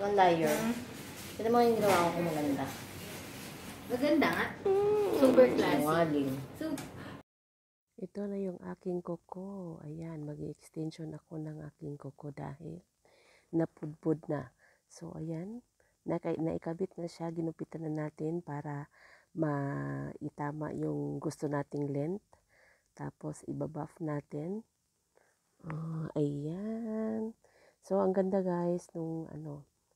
Ikaw liar. Kita mo yung ginawa ko maganda. Maganda nga. Super classy. Sinungaling. Ito na yung aking kuko. Ayan, mag-extension ako ng aking kuko dahil napudpud na. So, ayan, naikabit na siya. Ginupitan na natin para maitama yung gusto nating length. Tapos, ibabuff natin. Ayan. So, ang ganda guys, nung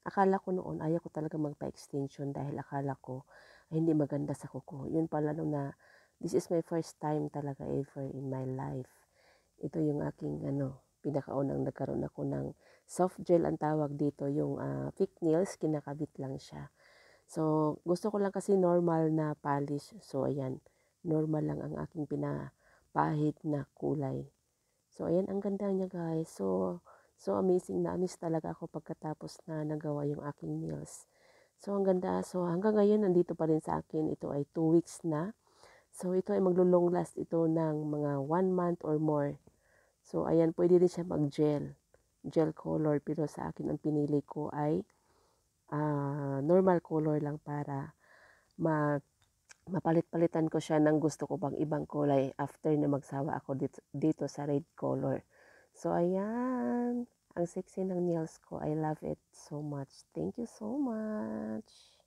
akala ko noon, ayaw ko talaga magpa-extension dahil akala ko ay hindi maganda sa kuko. Yun pala nung this is my first time talaga ever in my life. Ito yung aking pinakaunang nagkaroon ako ng soft gel ang tawag dito, yung thick nails, kinakabit lang siya. So, gusto ko lang kasi normal na polish. So, ayan, normal lang ang aking pinapahid na kulay. So, ayan, ang ganda niya guys. So amazing na miss talaga ako pagkatapos na nagawa yung aking nails. So, ang ganda. So, hanggang ngayon, nandito pa rin sa akin. Ito ay 2 weeks na. So, ito ay maglo-long last ito ng mga 1 month or more. So, ayan, pwede rin siya mag-gel. Gel color. Pero sa akin, ang pinili ko ay normal color lang para mapalit-palitan ko siya ng gusto ko pang ibang kulay after na magsawa ako dito sa red color. So, ayan. Ang sexy ng nails ko. I love it so much. Thank you so much.